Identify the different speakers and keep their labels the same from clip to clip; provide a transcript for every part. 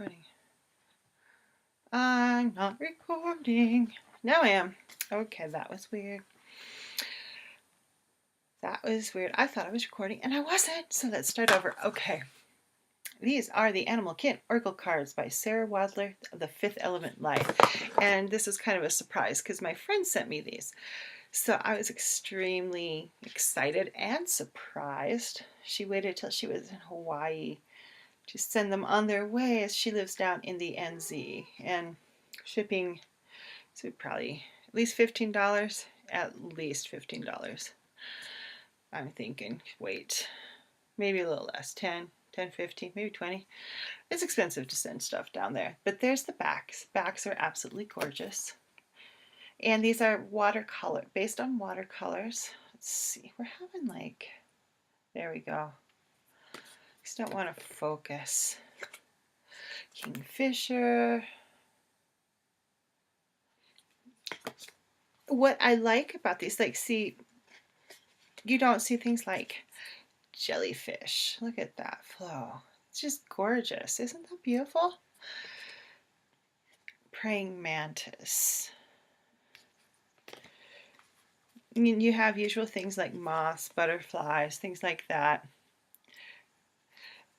Speaker 1: recording? I'm not recording. Now I am. Okay, that was weird. That was weird. I thought I was recording and I wasn't. So let's start over. Okay. These are the Animal Kin Oracle cards by Sarah Wadler, the Fifth Element Light. And this is kind of a surprise because my friend sent me these. So I was extremely excited and surprised. She waited till she was in Hawaii to send them on their way as she lives down in the NZ. And shipping, so probably at least $15. At least $15. I'm thinking, wait, maybe a little less, 10, 15, maybe 20. It's expensive to send stuff down there. But there's the backs. Backs are absolutely gorgeous. And these are watercolor, based on watercolors. Let's see, we're having like, there we go. Just don't want to focus. Kingfisher. What I like about these, like, see, you don't see things like jellyfish. Look at that flow. It's just gorgeous. Isn't that beautiful? Praying mantis. I mean, you have usual things like moths, butterflies, things like that.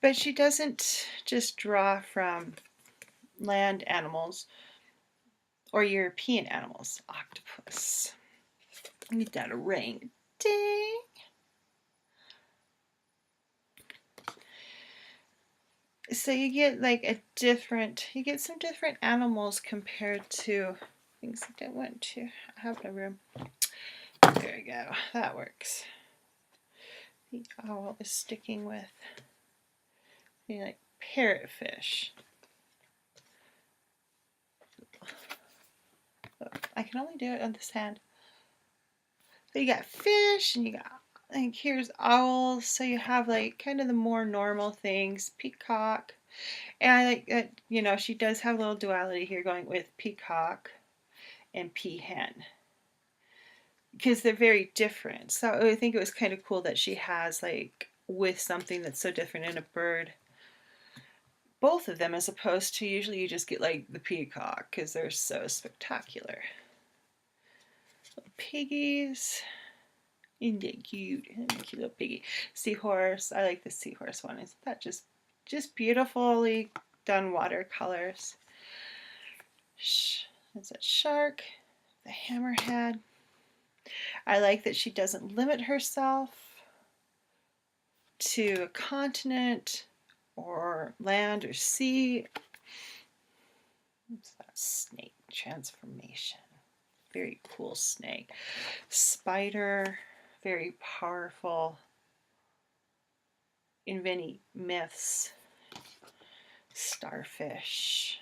Speaker 1: But she doesn't just draw from land animals or European animals. Octopus. Need that a ring. Ding. So you get like you get some different animals compared to things I don't want to have in a room. There we go. That works. The owl is sticking with like parrotfish. I can only do it on this hand. So you got fish and you got, like, here's owls. So you have like kind of the more normal things. Peacock. And I like that, you know, she does have a little duality here going with peacock and peahen, because they're very different. So I think it was kind of cool that she has, like, with something that's so different in a bird, both of them, as opposed to usually you just get like the peacock because they're so spectacular. Little piggies. Isn't that cute? Cute little piggy. Seahorse. I like the seahorse one. Isn't that just beautifully done watercolors? There's that shark. The hammerhead. I like that she doesn't limit herself to a continent or land or sea. What's that? Snake transformation. Very cool snake. Spider, very powerful. Inventing myths. Starfish.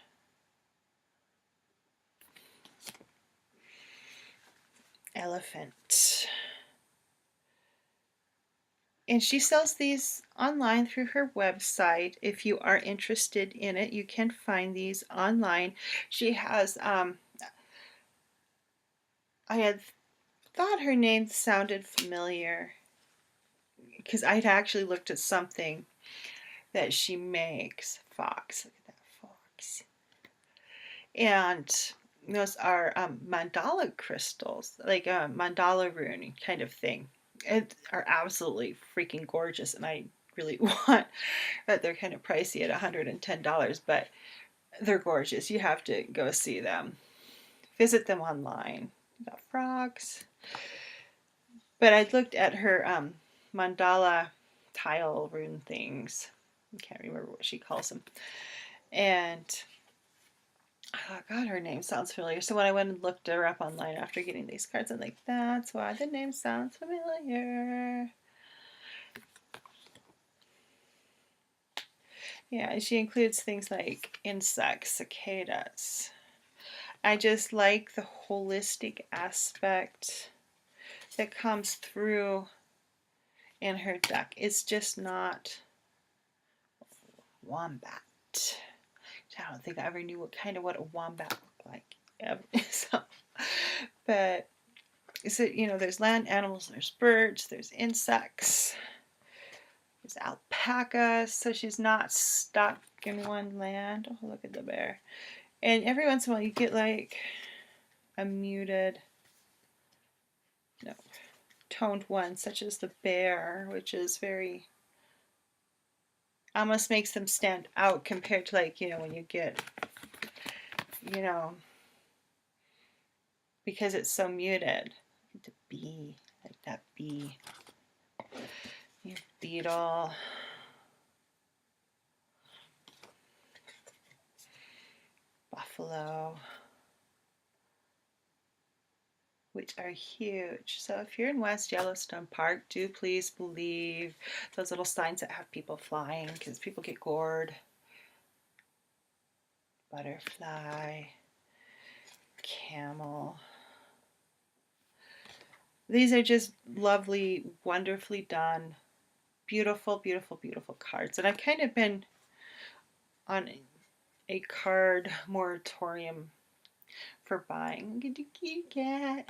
Speaker 1: Elephant. And she sells these online through her website. If you are interested in it, you can find these online. She has, I had thought her name sounded familiar because I'd actually looked at something that she makes. Fox, look at that fox. And those are mandala crystals, like a mandala rune kind of thing. It are absolutely freaking gorgeous, and I really want, but they're kind of pricey at $110, but they're gorgeous. You have to go see them. Visit them online. Got frogs. But I looked at her mandala tile rune things. I can't remember what she calls them. And oh God, her name sounds familiar. So when I went and looked her up online after getting these cards, I'm like, that's why the name sounds familiar. Yeah, she includes things like insects, cicadas. I just like the holistic aspect that comes through in her deck. It's just not wombat. I don't think I ever knew what a wombat looked like. So, but so, you know, there's land animals, there's birds, there's insects. There's alpaca, so she's not stuck in one land. Oh, look at the bear. And every once in a while you get like a muted, no, toned one, such as the bear, which is very, almost makes them stand out compared to, like, you know, when you get, you know, because it's so muted. The bee, like that bee. Your beetle. Buffalo. Which are huge. So if you're in West Yellowstone Park, do please believe those little signs that have people flying, because people get gored. Butterfly. Camel. These are just lovely, wonderfully done, beautiful, beautiful, beautiful cards. And I've kind of been on a card moratorium for buying. Get a kitty cat.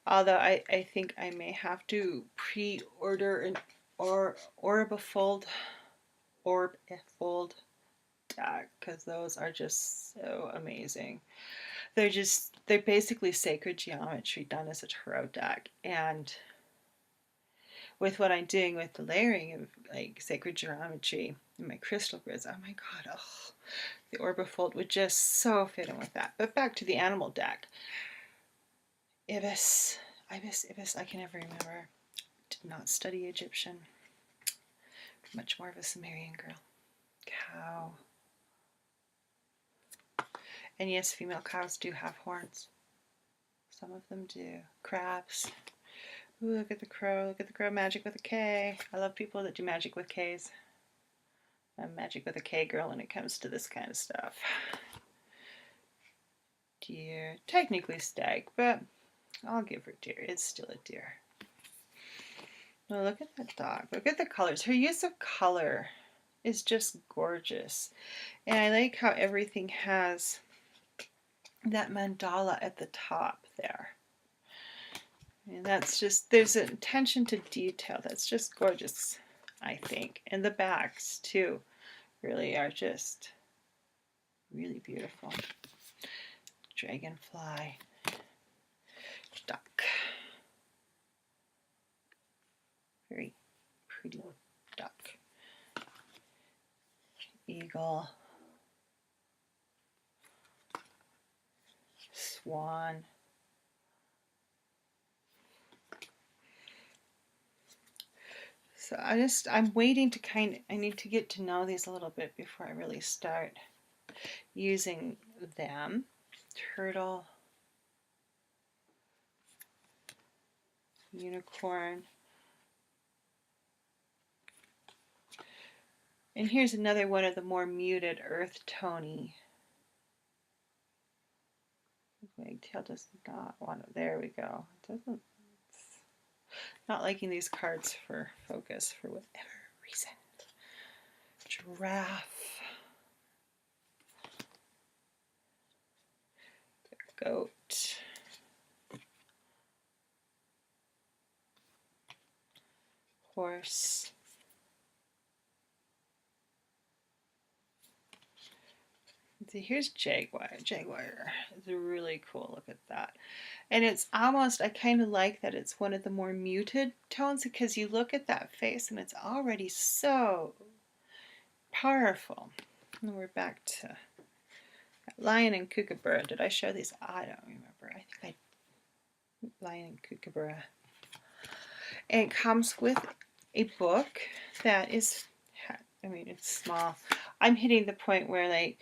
Speaker 1: Although I think I may have to pre-order an Orbifold deck, because those are just so amazing. They're basically sacred geometry done as a tarot deck. And with what I'm doing with the layering of like sacred geometry in my crystal grids, oh my god, oh, the Orbifold would just so fit in with that. But back to the animal deck. Ibis, Ibis, I can never remember. Did not study Egyptian. Much more of a Sumerian girl. Cow. And yes, female cows do have horns. Some of them do. Crabs. Ooh, look at the crow. Look at the crow. Magic with a K. I love people that do magic with Ks. I'm magic with a K girl when it comes to this kind of stuff. Deer. Technically stag, but I'll give her deer. It's still a deer. Oh, look at that dog. Look at the colors. Her use of color is just gorgeous. And I like how everything has that mandala at the top there. And that's just, there's an attention to detail that's just gorgeous, I think. And the backs, too, really are just really beautiful. Dragonfly. Duck. Very pretty duck. Eagle. Swan. So I'm waiting to I need to get to know these a little bit before I really start using them. Turtle. Unicorn. And here's another one of the more muted earth tony. Wagtail does not want it. There we go. It doesn't. Not liking these cards for focus for whatever reason. Giraffe. Goat. Horse. See, here's Jaguar. Jaguar is really cool. Look at that. And it's almost, I kind of like that it's one of the more muted tones, because you look at that face and it's already so powerful. And we're back to Lion and Kookaburra. Did I show these? I don't remember. I think Lion and Kookaburra. And it comes with a book that is, I mean, it's small. I'm hitting the point where, like,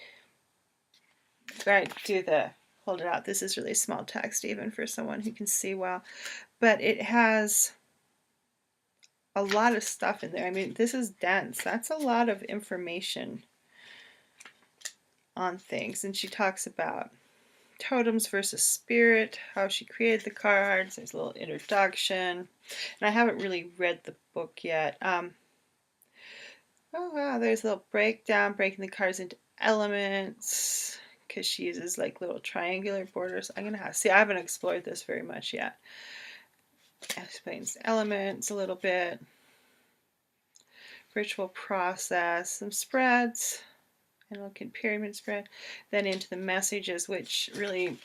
Speaker 1: where I do the, hold it out. This is really small text even for someone who can see well. But it has a lot of stuff in there. I mean, this is dense. That's a lot of information on things. And she talks about totems versus spirit, how she created the cards. There's a little introduction. And I haven't really read the book yet. Oh wow, there's a little breakdown, breaking the cards into elements, because she uses like little triangular borders. I'm gonna have to see. I haven't explored this very much yet. Explains elements a little bit. ritual process, some spreads, and look at pyramid spread, then into the messages, which really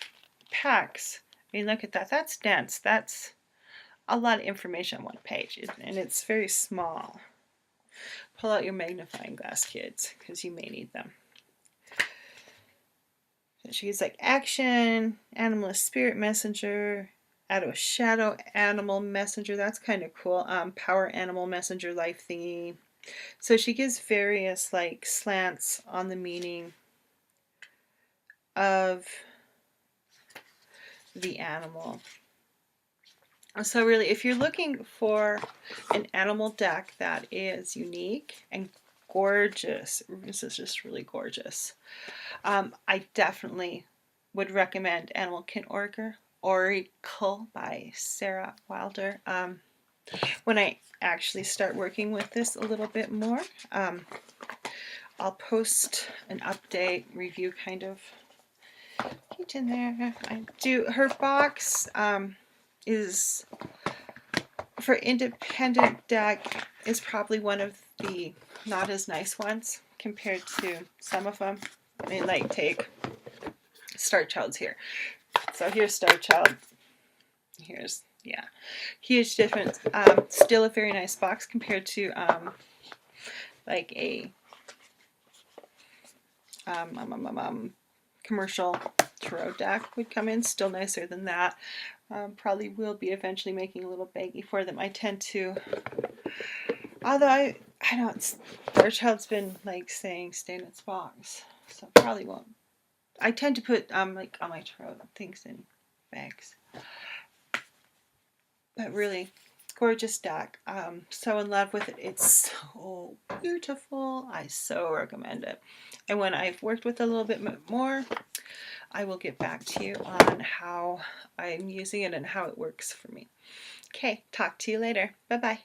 Speaker 1: packs. I mean, look at that. That's dense. That's a lot of information on one page, and it's very small. Pull out your magnifying glass, kids, because you may need them. So she's like action, animalist spirit messenger, shadow animal messenger. That's kind of cool. Power animal messenger life thingy. So she gives various like slants on the meaning of the animal. So really, if you're looking for an animal deck that is unique and gorgeous, this is just really gorgeous, I definitely would recommend Animal Kin Oracle by Sarah Wilder. When I actually start working with this a little bit more, I'll post an update review kind of. Get in there. I do. Her box is for independent deck is probably one of the not as nice ones compared to some of them. I mean, like take Star Child's here. So here's Star Child. Here's, yeah, huge difference. Still a very nice box compared to like a commercial tarot deck would come in. Still nicer than that. Probably will be eventually making a little baggy for them. I tend to, although I don't, Star Child's been like saying stay in its box, so probably won't. I tend to put like on my tarot things in bags. But really gorgeous deck. So in love with it. It's so beautiful. I so recommend it. And when I've worked with it a little bit more, I will get back to you on how I'm using it and how it works for me. Okay, talk to you later. Bye-bye.